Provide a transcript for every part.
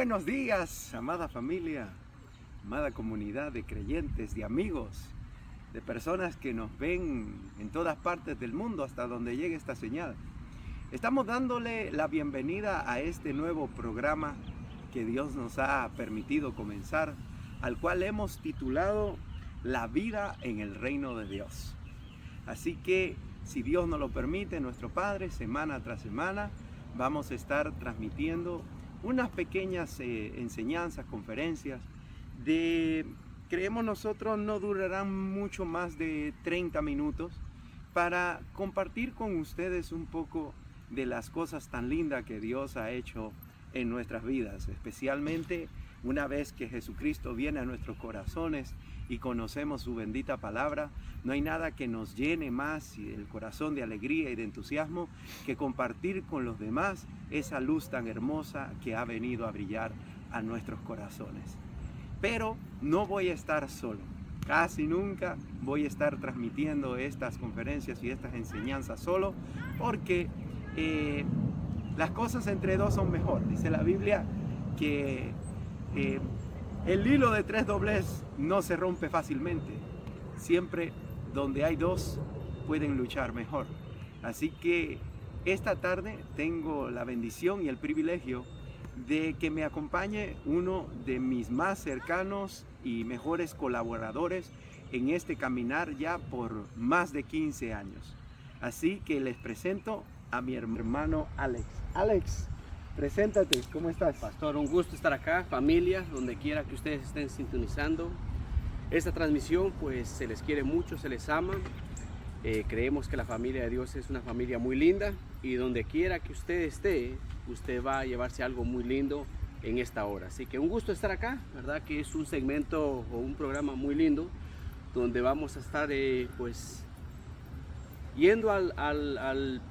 buenos días, amada familia, amada comunidad de creyentes, de amigos, de personas que nos ven en todas partes del mundo hasta donde llegue esta señal. Estamos dándole la bienvenida a este nuevo programa que Dios nos ha permitido comenzar, al cual hemos titulado La vida en el reino de Dios. Así que, si Dios nos lo permite, nuestro Padre, semana tras semana, vamos a estar transmitiendo unas pequeñas enseñanzas, conferencias, creemos nosotros no durarán mucho más de 30 minutos, para compartir con ustedes un poco de las cosas tan lindas que Dios ha hecho en nuestras vidas, especialmente una vez que Jesucristo viene a nuestros corazones y conocemos su bendita palabra. No hay nada que nos llene más el corazón de alegría y de entusiasmo que compartir con los demás esa luz tan hermosa que ha venido a brillar a nuestros corazones. Pero no voy a estar solo. Casi nunca voy a estar transmitiendo estas conferencias y estas enseñanzas solo, porque las cosas entre dos son mejor. Dice la Biblia que el hilo de 3 doblez no se rompe fácilmente. Siempre donde hay dos pueden luchar mejor. Así que esta tarde tengo la bendición y el privilegio de que me acompañe uno de mis más cercanos y mejores colaboradores en este caminar ya por más de 15 años. Así que les presento a mi hermano Alex. Alex, preséntate, ¿cómo estás? Pastor, un gusto estar acá, familia, donde quiera que ustedes estén sintonizando esta transmisión, pues se les quiere mucho, se les ama. Creemos que la familia de Dios es una familia muy linda, y donde quiera que usted esté, usted va a llevarse algo muy lindo en esta hora. Así que un gusto estar acá, ¿verdad? Que es un segmento o un programa muy lindo, donde vamos a estar pues yendo al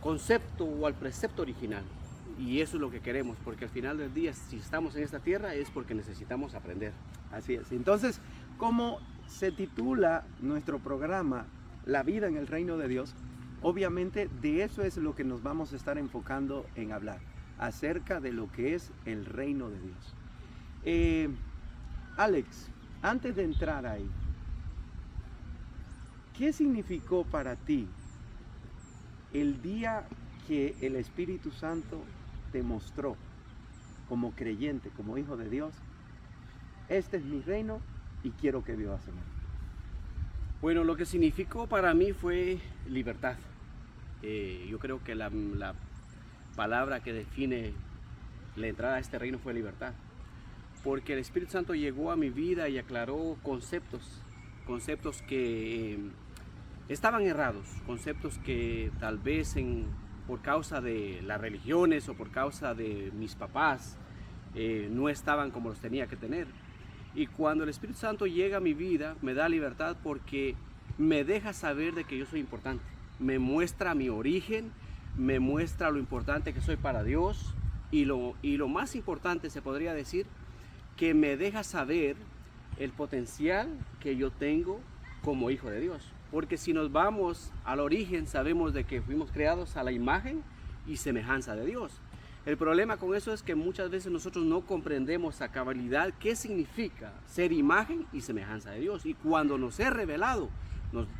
concepto o al precepto original. Y eso es lo que queremos, porque al final del día, si estamos en esta tierra, es porque necesitamos aprender. Así es. Entonces, ¿cómo se titula nuestro programa La vida en el reino de Dios? Obviamente de eso es lo que nos vamos a estar enfocando en hablar, acerca de lo que es el reino de Dios. Alex, antes de entrar ahí, ¿qué significó para ti el día que el Espíritu Santo te mostró como creyente, como hijo de Dios: este es mi reino y quiero que vivas en él? Bueno, lo que significó para mí fue libertad. Yo creo que la palabra que define la entrada a este reino fue libertad, porque el Espíritu Santo llegó a mi vida y aclaró conceptos que estaban errados, conceptos que tal vez por causa de las religiones o por causa de mis papás no estaban como los tenía que tener. Y cuando el Espíritu Santo llega a mi vida, me da libertad, porque me deja saber de que yo soy importante. Me muestra mi origen, me muestra lo importante que soy para Dios, y lo más importante, se podría decir, que me deja saber el potencial que yo tengo como hijo de Dios. Porque si nos vamos al origen, sabemos de que fuimos creados a la imagen y semejanza de Dios. El problema con eso es que muchas veces nosotros no comprendemos a cabalidad qué significa ser imagen y semejanza de Dios. Y cuando nos es revelado,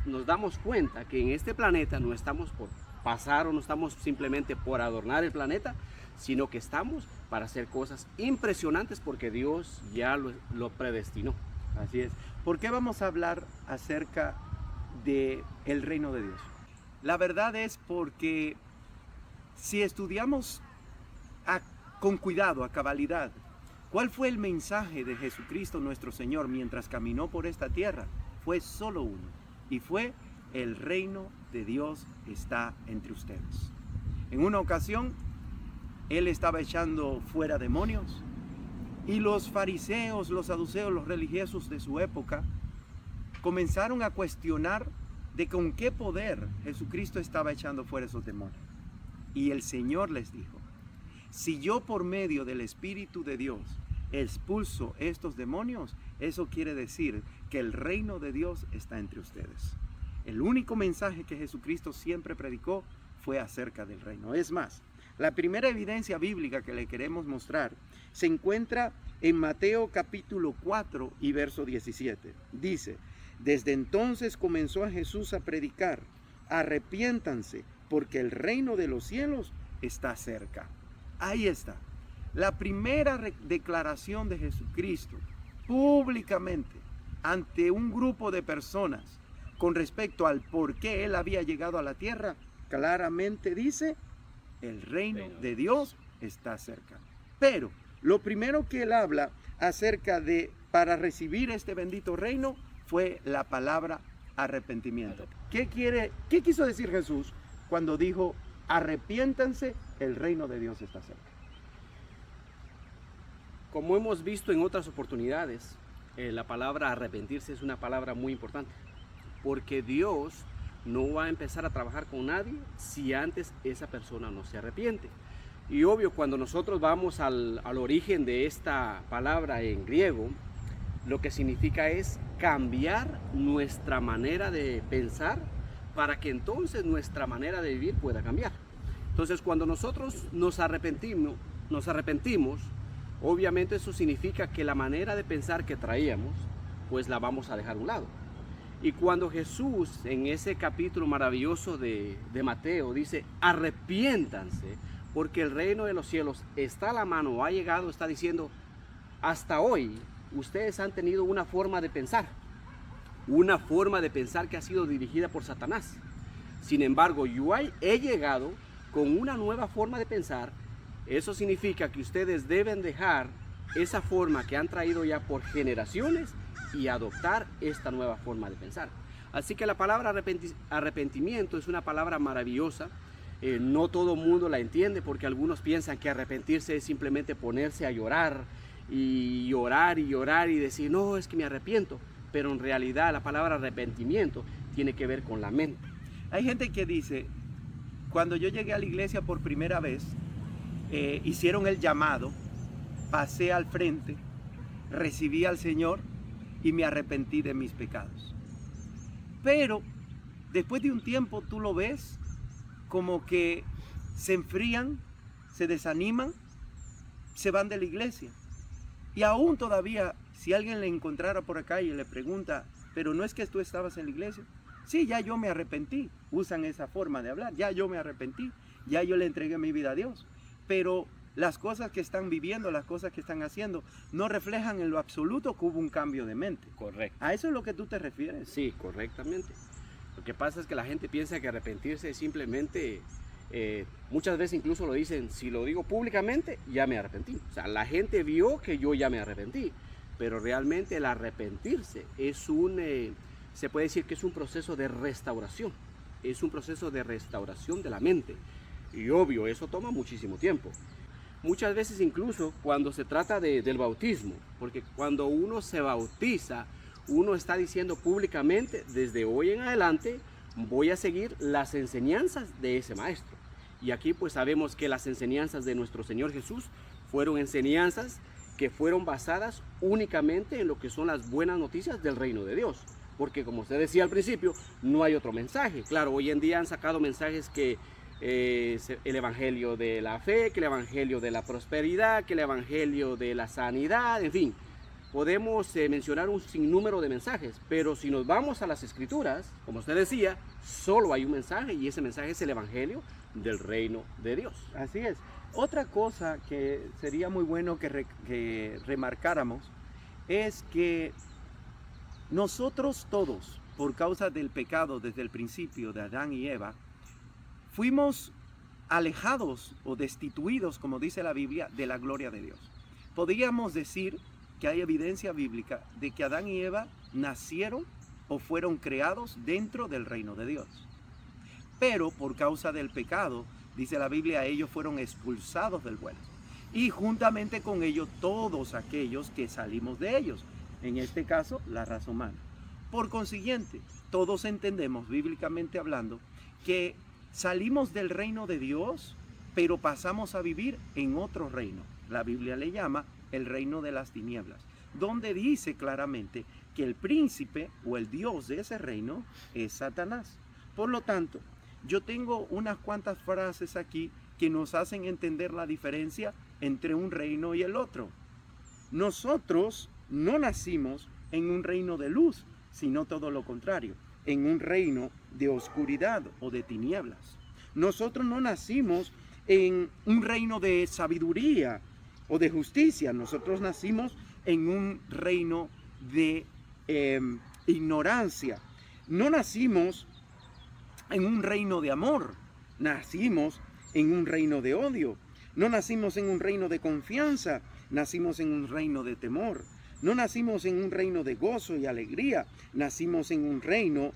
nos damos cuenta que en este planeta no estamos por pasar, o no estamos simplemente por adornar el planeta, sino que estamos para hacer cosas impresionantes, porque Dios ya lo predestinó. Así es. ¿Por qué vamos a hablar acerca del reino de Dios? La verdad es porque si estudiamos con cuidado, a cabalidad, ¿cuál fue el mensaje de Jesucristo nuestro Señor mientras caminó por esta tierra? Fue solo uno, y fue: el reino de Dios está entre ustedes. En una ocasión, Él estaba echando fuera demonios, y los fariseos, los saduceos, los religiosos de su época comenzaron a cuestionar de con qué poder Jesucristo estaba echando fuera esos demonios. Y el Señor les dijo: si yo por medio del Espíritu de Dios expulso estos demonios, eso quiere decir que el reino de Dios está entre ustedes. El único mensaje que Jesucristo siempre predicó fue acerca del reino. Es más, la primera evidencia bíblica que le queremos mostrar se encuentra en Mateo capítulo 4 y verso 17. Dice, desde entonces comenzó a Jesús a predicar, arrepiéntanse, porque el reino de los cielos está cerca. Ahí está. La primera declaración de Jesucristo públicamente ante un grupo de personas con respecto al por qué Él había llegado a la tierra, claramente dice, el reino de Dios está cerca. Pero lo primero que Él habla acerca de para recibir este bendito reino fue la palabra arrepentimiento. ¿Qué quiso decir Jesús cuando dijo, arrepiéntanse, el reino de Dios está cerca? Como hemos visto en otras oportunidades, la palabra arrepentirse es una palabra muy importante, porque Dios no va a empezar a trabajar con nadie si antes esa persona no se arrepiente. Y obvio, cuando nosotros vamos al origen de esta palabra en griego, lo que significa es cambiar nuestra manera de pensar para que entonces nuestra manera de vivir pueda cambiar. Entonces, cuando nosotros nos arrepentimos, obviamente eso significa que la manera de pensar que traíamos, pues la vamos a dejar a un lado. Y cuando Jesús en ese capítulo maravilloso de Mateo dice, arrepiéntanse, porque el reino de los cielos está a la mano, ha llegado, está diciendo, hasta hoy ustedes han tenido una forma de pensar que ha sido dirigida por Satanás. Sin embargo, yo he llegado con una nueva forma de pensar. Eso significa que ustedes deben dejar esa forma que han traído ya por generaciones y adoptar esta nueva forma de pensar. Así que la palabra arrepentimiento es una palabra maravillosa. No todo el mundo la entiende, porque algunos piensan que arrepentirse es simplemente ponerse a llorar y llorar y llorar y decir, no, es que me arrepiento. Pero en realidad la palabra arrepentimiento tiene que ver con la mente. Hay gente que dice, cuando yo llegué a la iglesia por primera vez, hicieron el llamado, pasé al frente, recibí al Señor y me arrepentí de mis pecados. Pero después de un tiempo tú lo ves como que se enfrían, se desaniman, se van de la iglesia. Y aún todavía, si alguien le encontrara por acá y le pregunta, pero no es que tú estabas en la iglesia. Sí, ya yo me arrepentí. Usan esa forma de hablar. Ya yo me arrepentí. Ya yo le entregué mi vida a Dios. Pero las cosas que están viviendo, las cosas que están haciendo, no reflejan en lo absoluto que hubo un cambio de mente. Correcto. ¿A eso es lo que tú te refieres? Sí, correctamente. Lo que pasa es que la gente piensa que arrepentirse es simplemente, muchas veces incluso lo dicen, si lo digo públicamente, ya me arrepentí. O sea, la gente vio que yo ya me arrepentí, pero realmente el arrepentirse es se puede decir que es un proceso de restauración. Es un proceso de restauración de la mente. Y obvio, eso toma muchísimo tiempo. Muchas veces incluso cuando se trata del bautismo, porque cuando uno se bautiza, uno está diciendo públicamente, desde hoy en adelante voy a seguir las enseñanzas de ese maestro. Y aquí pues sabemos que las enseñanzas de nuestro Señor Jesús fueron enseñanzas que fueron basadas únicamente en lo que son las buenas noticias del reino de Dios. Porque como usted decía al principio, no hay otro mensaje. Claro, hoy en día han sacado mensajes que el evangelio de la fe, que el evangelio de la prosperidad, que el evangelio de la sanidad, en fin. Podemos mencionar un sinnúmero de mensajes, pero si nos vamos a las escrituras, como usted decía, solo hay un mensaje y ese mensaje es el evangelio del reino de Dios. Así es. Otra cosa que sería muy bueno que remarcáramos es que nosotros todos, por causa del pecado desde el principio de Adán y Eva, fuimos alejados o destituidos, como dice la Biblia, de la gloria de Dios. Podríamos decir que hay evidencia bíblica de que Adán y Eva nacieron o fueron creados dentro del reino de Dios. Pero por causa del pecado, dice la Biblia, ellos fueron expulsados del huerto. Y juntamente con ellos todos aquellos que salimos de ellos. En este caso, la raza humana. Por consiguiente, todos entendemos, bíblicamente hablando, que salimos del reino de Dios, pero pasamos a vivir en otro reino. La Biblia le llama el reino de las tinieblas, donde dice claramente que el príncipe o el Dios de ese reino es Satanás. Por lo tanto, yo tengo unas cuantas frases aquí que nos hacen entender la diferencia entre un reino y el otro. Nosotros no nacimos en un reino de luz, sino todo lo contrario, en un reino de oscuridad o de tinieblas. Nosotros no nacimos en un reino de sabiduría o de justicia. Nosotros nacimos en un reino de ignorancia. No nacimos en un reino de amor, nacimos en un reino de odio. No nacimos en un reino de confianza, nacimos en un reino de temor. No nacimos en un reino de gozo y alegría, nacimos en un reino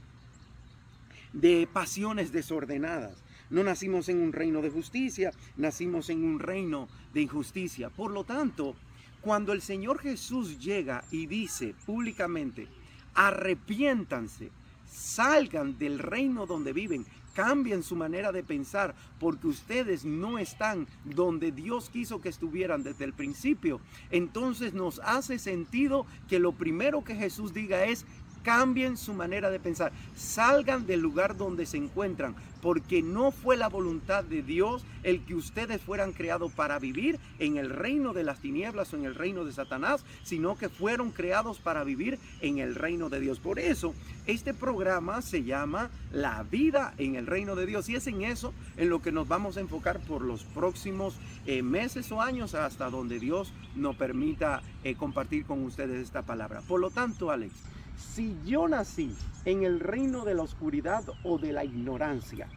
de pasiones desordenadas. No nacimos en un reino de justicia, nacimos en un reino de injusticia. Por lo tanto, cuando el Señor Jesús llega y dice públicamente, arrepiéntanse, salgan del reino donde viven, cambien su manera de pensar, porque ustedes no están donde Dios quiso que estuvieran desde el principio, entonces nos hace sentido que lo primero que Jesús diga es, cambien su manera de pensar, salgan del lugar donde se encuentran, porque no fue la voluntad de Dios el que ustedes fueran creados para vivir en el reino de las tinieblas o en el reino de Satanás, sino que fueron creados para vivir en el reino de Dios. Por eso, este programa se llama La Vida en el Reino de Dios, y es en eso en lo que nos vamos a enfocar por los próximos meses o años, hasta donde Dios nos permita compartir con ustedes esta palabra. Por lo tanto, Alex, si yo nací en el reino de la oscuridad o de la ignorancia,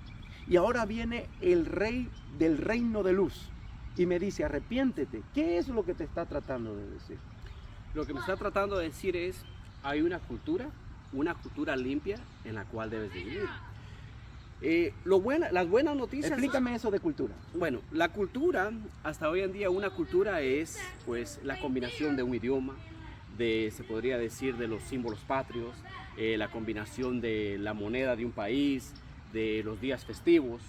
y ahora viene el rey del reino de luz y me dice arrepiéntete, ¿qué es lo que te está tratando de decir? Lo que me está tratando de decir es, hay una cultura limpia en la cual debes de vivir. Las buenas noticias... Explícame eso de cultura. Bueno, la cultura, hasta hoy en día una cultura es pues la combinación de un idioma, se podría decir de los símbolos patrios, la combinación de la moneda de un país, de los días festivos,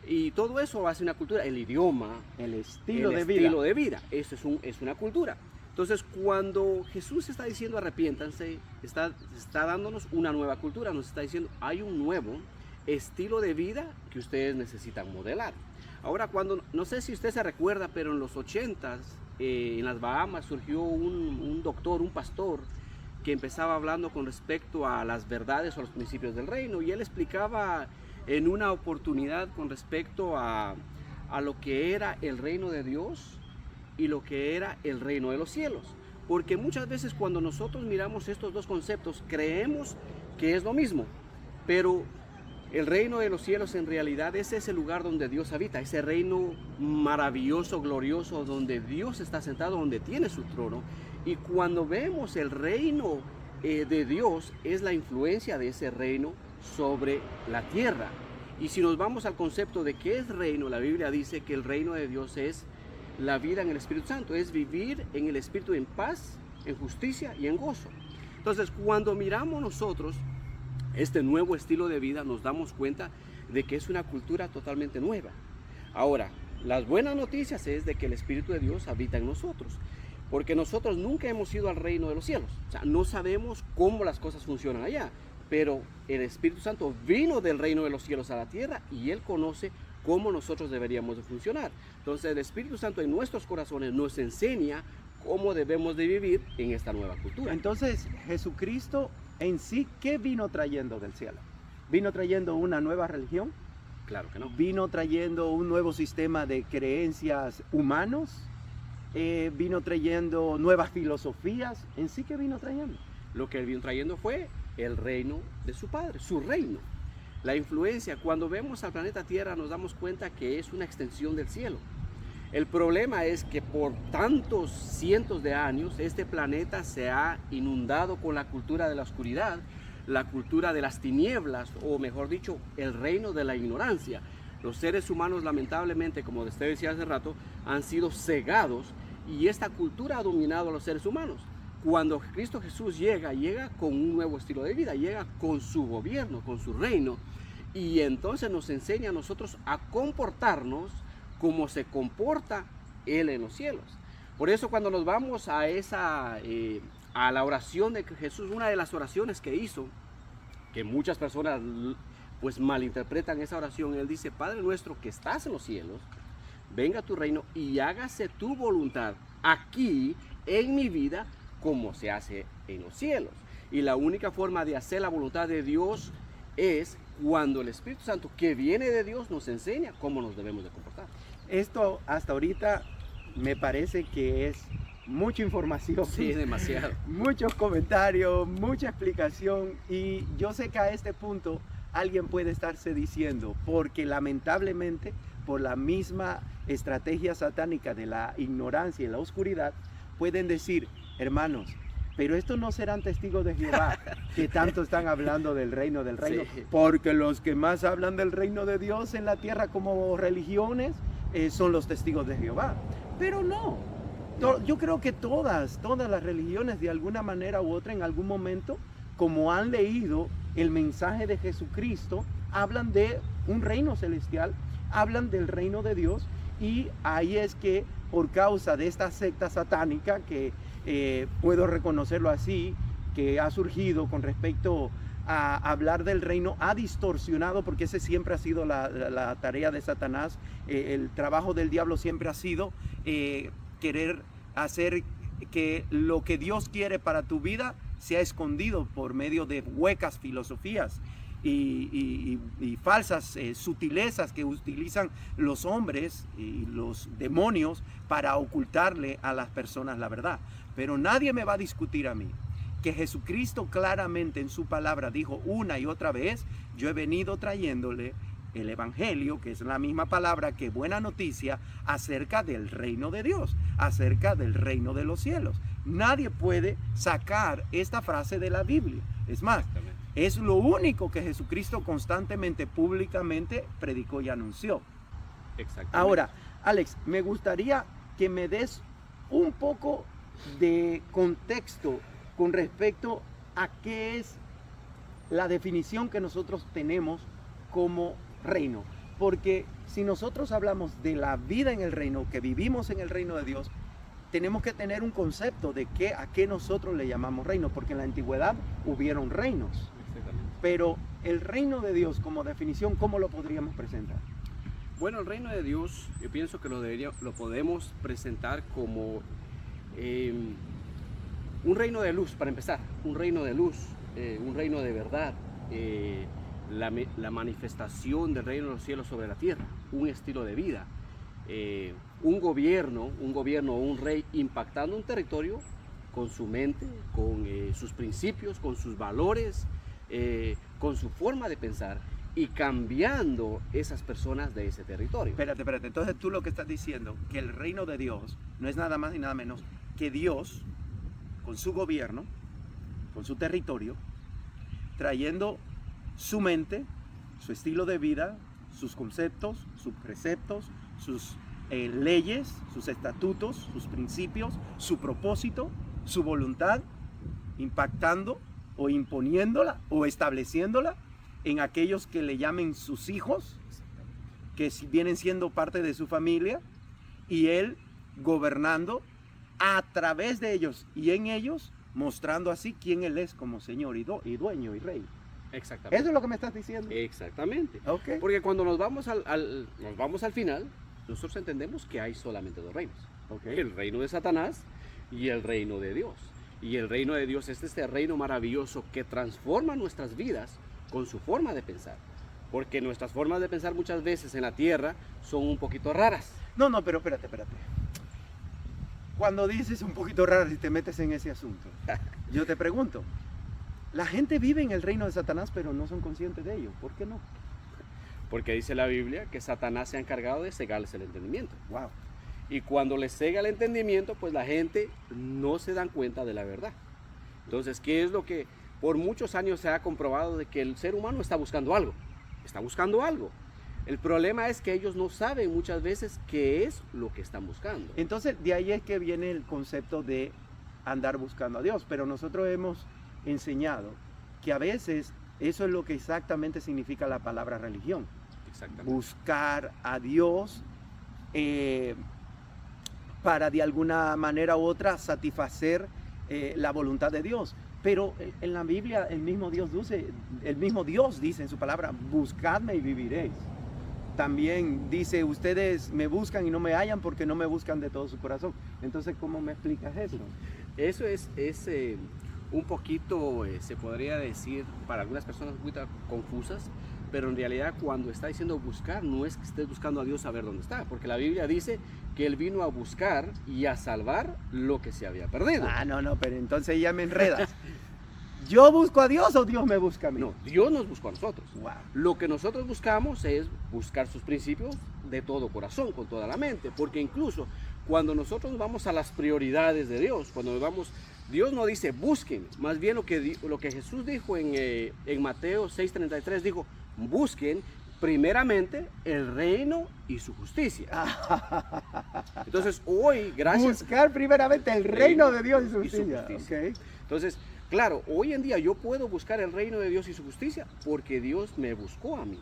y todo eso hace una cultura, el idioma, el estilo de vida, eso es una cultura. Entonces, cuando Jesús está diciendo arrepiéntanse, está dándonos una nueva cultura, nos está diciendo hay un nuevo estilo de vida que ustedes necesitan modelar. Ahora, no sé si usted se recuerda, pero en los 80s, en las Bahamas surgió un doctor, un pastor, que empezaba hablando con respecto a las verdades o los principios del reino, y él explicaba en una oportunidad con respecto a lo que era el reino de Dios y lo que era el reino de los cielos. Porque muchas veces cuando nosotros miramos estos dos conceptos creemos que es lo mismo, pero el reino de los cielos en realidad es ese lugar donde Dios habita, ese reino maravilloso, glorioso, donde Dios está sentado, donde tiene su trono. Y cuando vemos el reino de Dios, es la influencia de ese reino sobre la tierra. Y si nos vamos al concepto de qué es reino, la Biblia dice que el reino de Dios es la vida en el Espíritu Santo, es vivir en el Espíritu en paz, en justicia y en gozo. Entonces, cuando miramos nosotros este nuevo estilo de vida, nos damos cuenta de que es una cultura totalmente nueva. Ahora, las buenas noticias es de que el Espíritu de Dios habita en nosotros, porque nosotros nunca hemos ido al reino de los cielos. O sea, no sabemos cómo las cosas funcionan allá, pero el Espíritu Santo vino del reino de los cielos a la tierra y Él conoce cómo nosotros deberíamos de funcionar. Entonces, el Espíritu Santo en nuestros corazones nos enseña cómo debemos de vivir en esta nueva cultura. Entonces, Jesucristo en sí, ¿qué vino trayendo del cielo? ¿Vino trayendo una nueva religión? Claro que no. ¿Vino trayendo un nuevo sistema de creencias humanos? ¿Vino trayendo nuevas filosofías? ¿En sí qué vino trayendo? Lo que Él vino trayendo fue el reino de su Padre, su reino. La influencia, cuando vemos al planeta Tierra nos damos cuenta que es una extensión del cielo. El problema es que por tantos cientos de años este planeta se ha inundado con la cultura de la oscuridad, la cultura de las tinieblas, o mejor dicho, el reino de la ignorancia. Los seres humanos, lamentablemente, como usted decía hace rato, han sido cegados y esta cultura ha dominado a los seres humanos. Cuando Cristo Jesús llega con un nuevo estilo de vida, llega con su gobierno, con su reino, y entonces nos enseña a nosotros a comportarnos como se comporta Él en los cielos. Por eso cuando nos vamos a la oración de Jesús, una de las oraciones que hizo, que muchas personas pues malinterpretan esa oración, Él dice, Padre nuestro que estás en los cielos, venga tu reino y hágase tu voluntad aquí en mi vida como se hace en los cielos. Y la única forma de hacer la voluntad de Dios es cuando el Espíritu Santo que viene de Dios nos enseña cómo nos debemos de comportar. Esto hasta ahorita me parece que es mucha información. Sí, demasiado. Muchos comentarios, mucha explicación, y yo sé que a este punto alguien puede estarse diciendo, porque lamentablemente por la misma estrategia satánica de la ignorancia y la oscuridad, pueden decir, hermanos, pero estos no serán testigos de Jehová, que tanto están hablando del reino, Sí. porque los que más hablan del reino de Dios en la tierra como religiones son los testigos de Jehová. Pero no, yo creo que todas las religiones de alguna manera u otra en algún momento, como han leído el mensaje de Jesucristo, hablan de un reino celestial, hablan del reino de Dios, y ahí es que por causa de esta secta satánica que puedo reconocerlo así, que ha surgido con respecto a hablar del reino, ha distorsionado, porque ese siempre ha sido la tarea de Satanás, el trabajo del diablo siempre ha sido querer hacer que lo que Dios quiere para tu vida sea escondido por medio de huecas filosofías y falsas sutilezas que utilizan los hombres y los demonios para ocultarle a las personas la verdad. Pero nadie me va a discutir a mí que Jesucristo claramente en su palabra dijo una y otra vez, yo he venido trayéndole el evangelio, que es la misma palabra que buena noticia, acerca del reino de Dios, acerca del reino de los cielos. Nadie puede sacar esta frase de la Biblia. Es más, es lo único que Jesucristo constantemente, públicamente predicó y anunció. Exactamente. Ahora, Alex, me gustaría que me des un poco de contexto con respecto a qué es la definición que nosotros tenemos como reino. Porque si nosotros hablamos de la vida en el reino, que vivimos en el reino de Dios, tenemos que tener un concepto de a qué nosotros le llamamos reino, porque en la antigüedad hubieron reinos. Pero el reino de Dios como definición, ¿cómo lo podríamos presentar? Bueno, el reino de Dios, yo pienso que lo podemos presentar como un reino de luz, para empezar, un reino de luz, un reino de verdad, la manifestación del reino de los cielos sobre la tierra, un estilo de vida, un gobierno o un rey impactando un territorio con su mente, con sus principios, con sus valores, con su forma de pensar, y cambiando esas personas de ese territorio. Espérate, entonces tú lo que estás diciendo, que el reino de Dios no es nada más ni nada menos que Dios con su gobierno, con su territorio, trayendo su mente, su estilo de vida, sus conceptos, sus preceptos, sus leyes, sus estatutos, sus principios, su propósito, su voluntad, impactando o imponiéndola o estableciéndola en aquellos que le llamen sus hijos, que vienen siendo parte de su familia, y él gobernando a través de ellos y en ellos, mostrando así quién él es como Señor y dueño y Rey. Exactamente. ¿Eso es lo que me estás diciendo? Exactamente. Okay. Porque cuando nos vamos al final, nosotros entendemos que hay solamente dos reinos. Okay. El reino de Satanás y el reino de Dios. Y el reino de Dios es este reino maravilloso que transforma nuestras vidas con su forma de pensar. Porque nuestras formas de pensar muchas veces en la tierra son un poquito raras. No, pero espérate. Cuando dices un poquito raro y te metes en ese asunto, yo te pregunto, la gente vive en el reino de Satanás, pero no son conscientes de ello. ¿Por qué no? Porque dice la Biblia que Satanás se ha encargado de cegarles el entendimiento. Wow. Y cuando les cega el entendimiento, pues la gente no se dan cuenta de la verdad. Entonces, ¿qué es lo que por muchos años se ha comprobado? De que el ser humano está buscando algo. Está buscando algo. El problema es que ellos no saben muchas veces qué es lo que están buscando. Entonces, de ahí es que viene el concepto de andar buscando a Dios. Pero nosotros hemos enseñado que a veces eso es lo que exactamente significa la palabra religión. Exactamente. Buscar a Dios para de alguna manera u otra satisfacer la voluntad de Dios. Pero en la Biblia el mismo Dios dice en su palabra, buscadme y viviréis. también dice, ustedes me buscan y no me hallan porque no me buscan de todo su corazón. Entonces, ¿cómo me explicas eso? Eso es un poquito, se podría decir, para algunas personas muy confusas, pero en realidad cuando está diciendo buscar, no es que estés buscando a Dios a ver dónde está, porque la Biblia dice que Él vino a buscar y a salvar lo que se había perdido. No, pero entonces ya me enredas. ¿Yo busco a Dios o Dios me busca a mí? No, Dios nos buscó a nosotros. Wow. Lo que nosotros buscamos es buscar sus principios de todo corazón, con toda la mente, porque incluso cuando nosotros vamos a las prioridades de Dios, cuando vamos, Dios no dice busquen, más bien lo que Jesús dijo en Mateo 6:33, dijo, busquen primeramente el reino y su justicia. Entonces hoy, gracias... Buscar primeramente el reino de Dios y su justicia. Okay. Entonces, claro, hoy en día yo puedo buscar el reino de Dios y su justicia porque Dios me buscó a mí.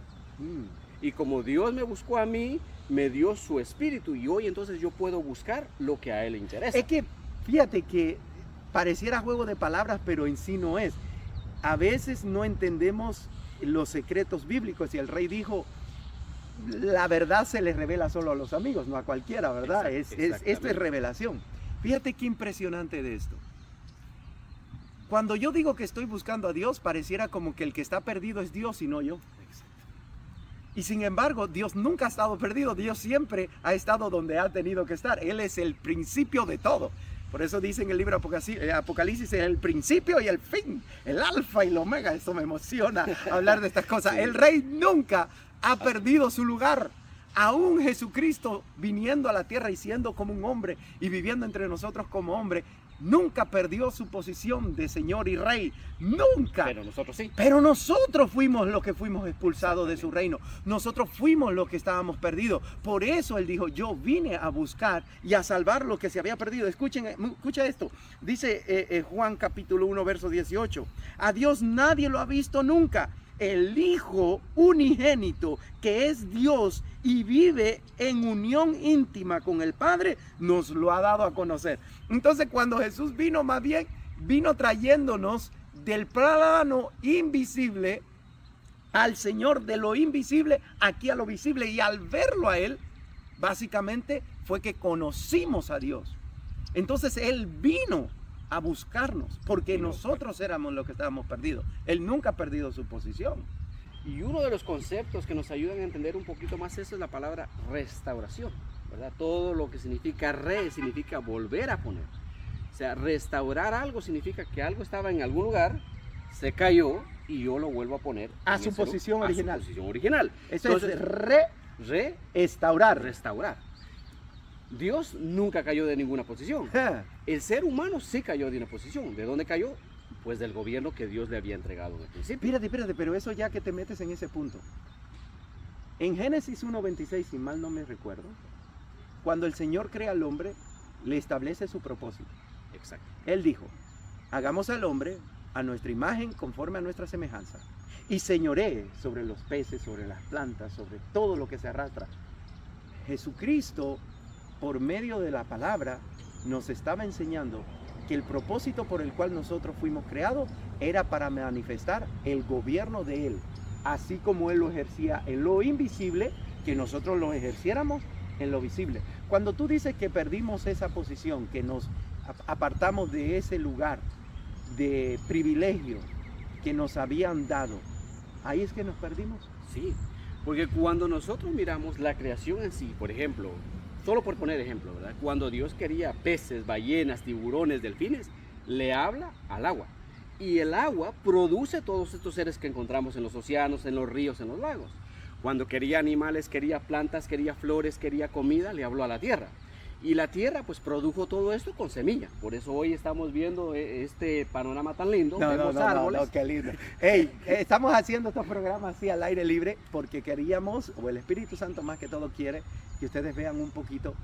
Y como Dios me buscó a mí, me dio su espíritu y hoy entonces yo puedo buscar lo que a Él le interesa. Es que, fíjate que pareciera juego de palabras, pero en sí no es. A veces no entendemos los secretos bíblicos y el rey dijo, la verdad se les revela solo a los amigos, no a cualquiera, ¿verdad? Esto es revelación. Fíjate qué impresionante de esto. Cuando yo digo que estoy buscando a Dios, pareciera como que el que está perdido es Dios y no yo. Y sin embargo, Dios nunca ha estado perdido. Dios siempre ha estado donde ha tenido que estar. Él es el principio de todo. Por eso dice en el libro Apocalipsis, el principio y el fin, el alfa y el omega. Eso me emociona hablar de estas cosas. Sí. El rey nunca ha perdido su lugar. Aún Jesucristo viniendo a la tierra y siendo como un hombre y viviendo entre nosotros como hombre, nunca perdió su posición de Señor y Rey, nunca. Pero nosotros sí. Pero nosotros fuimos los que fuimos expulsados de su reino. Nosotros fuimos los que estábamos perdidos. Por eso Él dijo, yo vine a buscar y a salvar lo que se había perdido. Escucha esto. Dice Juan capítulo 1, verso 18. A Dios nadie lo ha visto nunca. El Hijo unigénito, que es Dios y vive en unión íntima con el Padre, nos lo ha dado a conocer. Entonces, cuando Jesús vino, más bien, vino trayéndonos del plano invisible al Señor, de lo invisible aquí a lo visible. Y al verlo a Él, básicamente fue que conocimos a Dios. Entonces, Él vino a buscarnos, porque nosotros éramos los que estábamos perdidos. Él nunca ha perdido su posición. Y uno de los conceptos que nos ayudan a entender un poquito más eso es la palabra restauración, ¿verdad? Todo lo que significa significa volver a poner. O sea, restaurar algo significa que algo estaba en algún lugar, se cayó y yo lo vuelvo a poner a su posición original. A su posición original. Eso es restaurar. Dios nunca cayó de ninguna posición. El ser humano sí cayó de una posición. ¿De dónde cayó? Pues del gobierno que Dios le había entregado en el principio. Espérate, pero eso ya que te metes en ese punto. En Génesis 1:26, si mal no me recuerdo, cuando el Señor crea al hombre, le establece su propósito. Exacto. Él dijo, hagamos al hombre a nuestra imagen, conforme a nuestra semejanza, y señoree sobre los peces, sobre las plantas, sobre todo lo que se arrastra. Jesucristo, por medio de la palabra, nos estaba enseñando que el propósito por el cual nosotros fuimos creados era para manifestar el gobierno de Él, así como Él lo ejercía en lo invisible, que nosotros lo ejerciéramos en lo visible. Cuando tú dices que perdimos esa posición, que nos apartamos de ese lugar de privilegio que nos habían dado, ¿ahí es que nos perdimos? Sí, porque cuando nosotros miramos la creación en sí, por ejemplo, solo por poner ejemplo, ¿verdad? Cuando Dios quería peces, ballenas, tiburones, delfines, le habla al agua. Y el agua produce todos estos seres que encontramos en los océanos, en los ríos, en los lagos. Cuando quería animales, quería plantas, quería flores, quería comida, le habló a la tierra. Y la tierra pues produjo todo esto con semilla. Por eso hoy estamos viendo este panorama tan lindo. Vemos árboles. No, qué lindo. Hey, estamos haciendo estos programas así al aire libre porque queríamos, o el Espíritu Santo más que todo quiere, que ustedes vean un poquito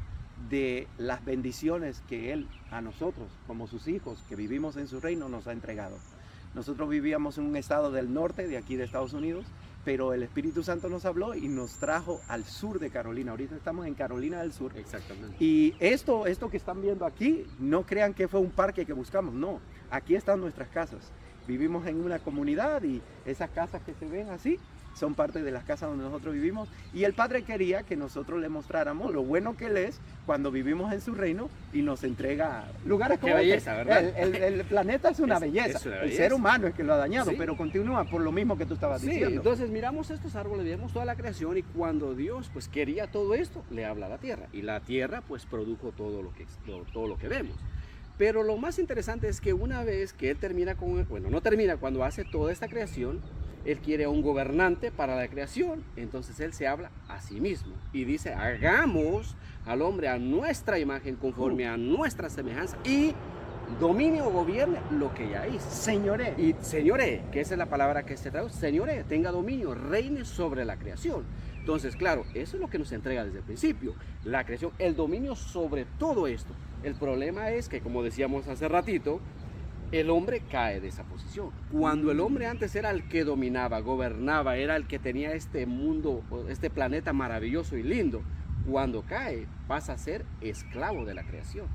de las bendiciones que Él a nosotros, como sus hijos, que vivimos en su reino, nos ha entregado. Nosotros vivíamos en un estado del norte, de aquí de Estados Unidos, pero el Espíritu Santo nos habló y nos trajo al sur de Carolina. Ahorita estamos en Carolina del Sur. Exactamente. Y esto que están viendo aquí, no crean que fue un parque que buscamos, no. Aquí están nuestras casas. Vivimos en una comunidad y esas casas que se ven así son parte de las casas donde nosotros vivimos, y el Padre quería que nosotros le mostráramos lo bueno que Él es cuando vivimos en su reino y nos entrega lugares como Qué belleza, ¿verdad? El planeta es una belleza. Es una El belleza. ser humano es que lo ha dañado, Sí. pero continúa por lo mismo que tú estabas Sí, diciendo. entonces miramos estos árboles, vemos toda la creación y cuando Dios pues quería todo esto, le habla a la tierra y la tierra pues produjo todo lo que vemos. Pero lo más interesante es que una vez que Él termina no termina, cuando hace toda esta creación, Él quiere a un gobernante para la creación, entonces Él se habla a sí mismo y dice, hagamos al hombre a nuestra imagen, conforme a nuestra semejanza y domine o gobierne lo que ya hizo. Señoré. Y señoree, que esa es la palabra que se traduce, señoree, tenga dominio, reine sobre la creación. Entonces, claro, eso es lo que nos entrega desde el principio, la creación, el dominio sobre todo esto. El problema es que, como decíamos hace ratito, el hombre cae de esa posición. Cuando el hombre antes era el que dominaba, gobernaba, era el que tenía este mundo, este planeta maravilloso y lindo, cuando cae pasa a ser esclavo de la creación.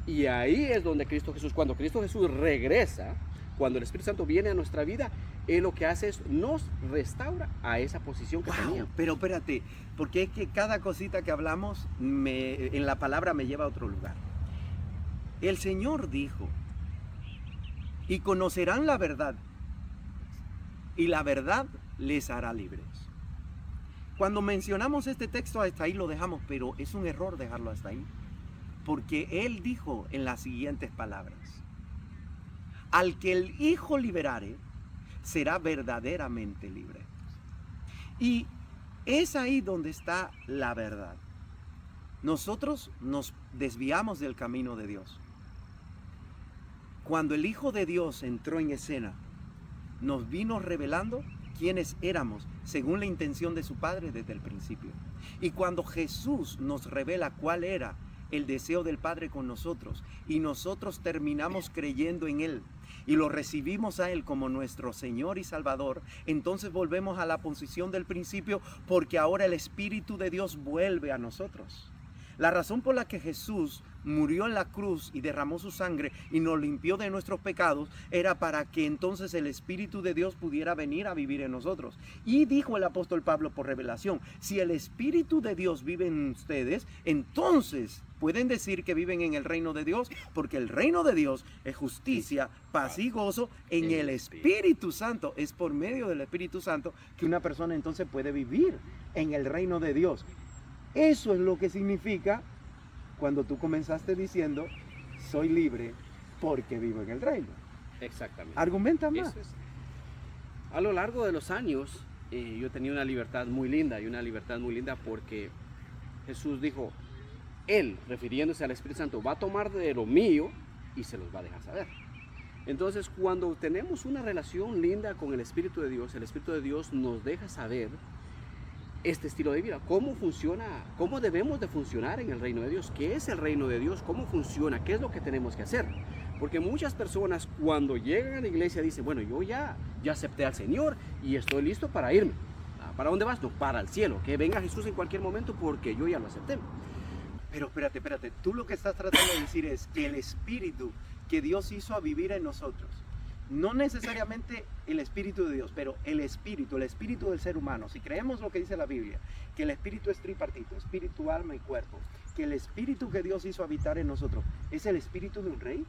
Y ahí es donde cuando Cristo Jesús regresa, cuando el Espíritu Santo viene a nuestra vida, Él lo que hace es nos restaura a esa posición que tenía. Pero espérate, porque es que cada cosita que hablamos en la palabra me lleva a otro lugar. El Señor dijo, y conocerán la verdad, y la verdad les hará libres. Cuando mencionamos este texto hasta ahí lo dejamos, pero es un error dejarlo hasta ahí. Porque Él dijo en las siguientes palabras, al que el Hijo liberare, será verdaderamente libre. Y es ahí donde está la verdad. Nosotros nos desviamos del camino de Dios. Cuando el Hijo de Dios entró en escena, nos vino revelando quiénes éramos según la intención de su Padre desde el principio. Y cuando Jesús nos revela cuál era el deseo del Padre con nosotros y nosotros terminamos creyendo en Él y lo recibimos a Él como nuestro Señor y Salvador, entonces volvemos a la posición del principio, porque ahora el Espíritu de Dios vuelve a nosotros. La razón por la que Jesús murió en la cruz y derramó su sangre y nos limpió de nuestros pecados era para que entonces el Espíritu de Dios pudiera venir a vivir en nosotros. Y dijo el apóstol Pablo por revelación, si el Espíritu de Dios vive en ustedes, entonces pueden decir que viven en el reino de Dios, porque el reino de Dios es justicia, paz y gozo en el Espíritu Santo. Es por medio del Espíritu Santo que una persona entonces puede vivir en el reino de Dios. Eso es lo que significa cuando tú comenzaste diciendo, soy libre porque vivo en el reino. Exactamente. Argumenta más. Eso es. A lo largo de los años, yo tenía una libertad muy linda, porque Jesús dijo, Él, refiriéndose al Espíritu Santo, va a tomar de lo mío y se los va a dejar saber. Entonces, cuando tenemos una relación linda con el Espíritu de Dios nos deja saber este estilo de vida, cómo funciona, cómo debemos de funcionar en el reino de Dios, qué es el reino de Dios, cómo funciona, qué es lo que tenemos que hacer. Porque muchas personas cuando llegan a la iglesia dicen, bueno, yo ya acepté al Señor y estoy listo para irme. ¿Para dónde vas? No, para el cielo, que venga Jesús en cualquier momento porque yo ya lo acepté. Pero espérate, tú lo que estás tratando de decir es que el Espíritu que Dios hizo a vivir en nosotros, no necesariamente el Espíritu de Dios, pero el Espíritu del ser humano. Si creemos lo que dice la Biblia, que el Espíritu es tripartito, espíritu, alma y cuerpo, que el Espíritu que Dios hizo habitar en nosotros es el Espíritu de un rey.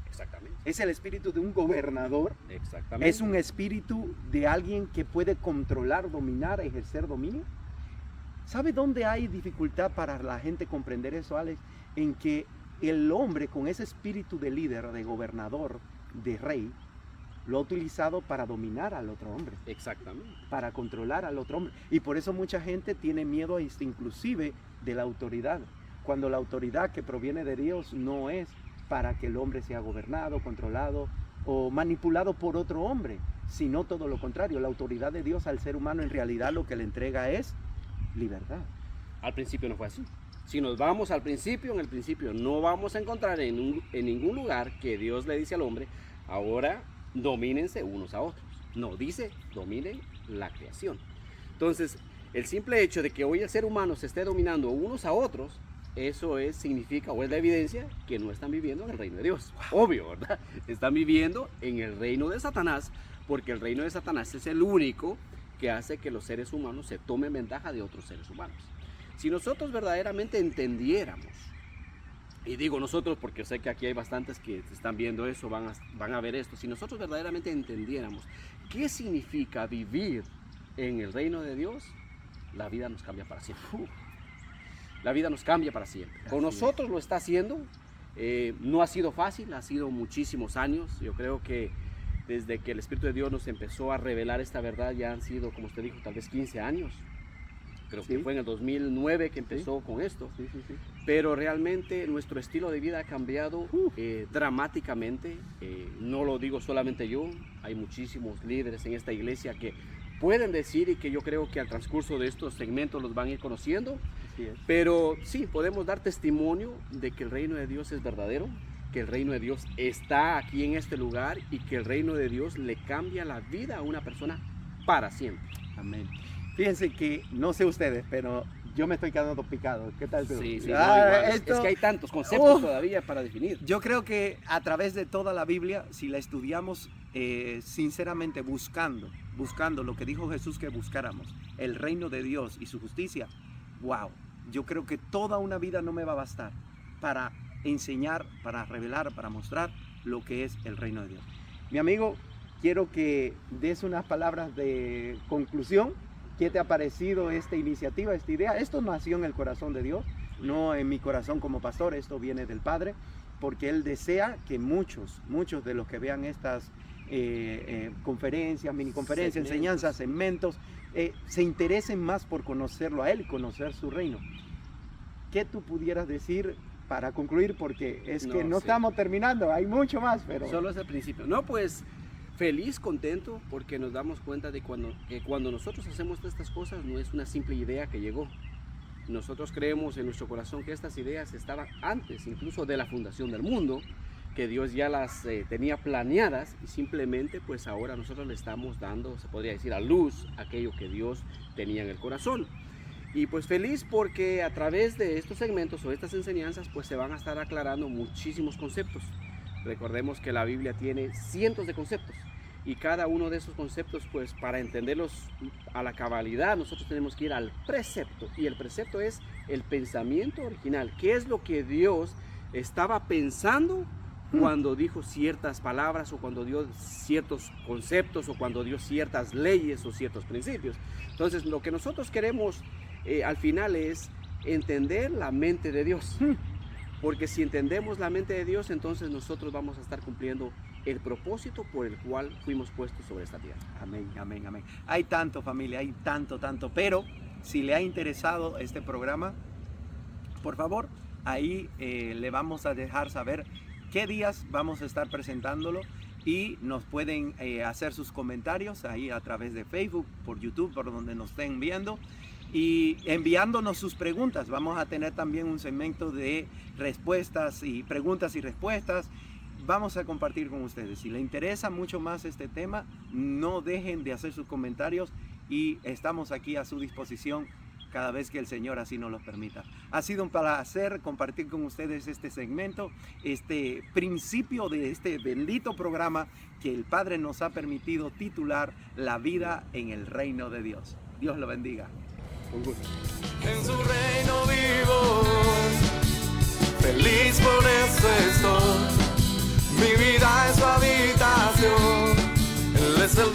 Exactamente. Es el espíritu de un gobernador. Exactamente. Es un espíritu de alguien que puede controlar, dominar, ejercer dominio. ¿Sabe dónde hay dificultad para la gente comprender eso, Alex? En que el hombre con ese espíritu de líder, de gobernador, de rey, lo ha utilizado para dominar al otro hombre. Exactamente. Para controlar al otro hombre. Y por eso mucha gente tiene miedo inclusive de la autoridad. Cuando la autoridad que proviene de Dios no es para que el hombre sea gobernado, controlado o manipulado por otro hombre, sino todo lo contrario. La autoridad de Dios al ser humano en realidad lo que le entrega es libertad. Al principio no fue así. Si nos vamos al principio, en el principio no vamos a encontrar en ningún lugar que Dios le dice al hombre, ahora domínense unos a otros. No, dice, dominen la creación. Entonces, el simple hecho de que hoy el ser humano se esté dominando unos a otros, eso significa o es la evidencia que no están viviendo en el reino de Dios. Obvio, ¿verdad? Están viviendo en el reino de Satanás, porque el reino de Satanás es el único que hace que los seres humanos se tomen ventaja de otros seres humanos. Si nosotros verdaderamente entendiéramos, y digo nosotros porque sé que aquí hay bastantes que están viendo eso, van a ver esto, si nosotros verdaderamente entendiéramos qué significa vivir en el reino de Dios, la vida nos cambia para siempre. La vida nos cambia para siempre. Con nosotros lo está haciendo. No ha sido fácil, ha sido muchísimos años. Yo creo que desde que el Espíritu de Dios nos empezó a revelar esta verdad, ya han sido, como usted dijo, tal vez 15 años. Creo que fue en el 2009 que empezó con esto. Pero realmente nuestro estilo de vida ha cambiado dramáticamente. No lo digo solamente yo, hay muchísimos líderes en esta iglesia que pueden decir, y que yo creo que al transcurso de estos segmentos los van a ir conociendo. Pero sí, podemos dar testimonio de que el reino de Dios es verdadero, que el reino de Dios está aquí en este lugar y que el reino de Dios le cambia la vida a una persona para siempre. Amén. Fíjense que, no sé ustedes, pero yo me estoy quedando picado. ¿Qué tal tú? Sí, no, igual. Es que hay tantos conceptos todavía para definir. Yo creo que a través de toda la Biblia, si la estudiamos sinceramente buscando lo que dijo Jesús que buscáramos, el reino de Dios y su justicia, wow, yo creo que toda una vida no me va a bastar para enseñar, para revelar, para mostrar lo que es el reino de Dios. Mi amigo, quiero que des unas palabras de conclusión. ¿Qué te ha parecido esta iniciativa, esta idea? Esto nació en el corazón de Dios, no en mi corazón como pastor, esto viene del Padre, porque Él desea que muchos de los que vean estas conferencias, miniconferencias, enseñanzas, segmentos, se interesen más por conocerlo a Él y conocer su reino. ¿Qué tú pudieras decir para concluir? Porque es que no estamos terminando, hay mucho más, pero... Solo es el principio. No, pues... Feliz, contento, porque nos damos cuenta de que cuando nosotros hacemos estas cosas no es una simple idea que llegó. Nosotros creemos en nuestro corazón que estas ideas estaban antes, incluso de la fundación del mundo, que Dios ya las tenía planeadas y simplemente pues ahora nosotros le estamos dando, se podría decir, a luz aquello que Dios tenía en el corazón. Y pues feliz porque a través de estos segmentos o estas enseñanzas pues se van a estar aclarando muchísimos conceptos. Recordemos que la Biblia tiene cientos de conceptos y cada uno de esos conceptos, pues para entenderlos a la cabalidad, nosotros tenemos que ir al precepto, y el precepto es el pensamiento original. ¿Qué es lo que Dios estaba pensando cuando dijo ciertas palabras, o cuando dio ciertos conceptos, o cuando dio ciertas leyes o ciertos principios? Entonces, lo que nosotros queremos al final es entender la mente de Dios. Porque si entendemos la mente de Dios, entonces nosotros vamos a estar cumpliendo el propósito por el cual fuimos puestos sobre esta tierra. Amén, amén, amén. Hay tanto, familia, hay tanto, pero si le ha interesado este programa, por favor, ahí le vamos a dejar saber qué días vamos a estar presentándolo, y nos pueden hacer sus comentarios ahí a través de Facebook, por YouTube, por donde nos estén viendo, y enviándonos sus preguntas. Vamos a tener también un segmento de respuestas y preguntas y respuestas. Vamos a compartir con ustedes. Si les interesa mucho más este tema, no dejen de hacer sus comentarios, y estamos aquí a su disposición cada vez que el Señor así nos lo permita. Ha sido un placer compartir con ustedes este segmento, este principio de este bendito programa que el Padre nos ha permitido titular La vida en el reino de Dios. Dios lo bendiga. Un gusto. En su reino vivo, feliz por eso estoy. Mi vida es su habitación, Él es el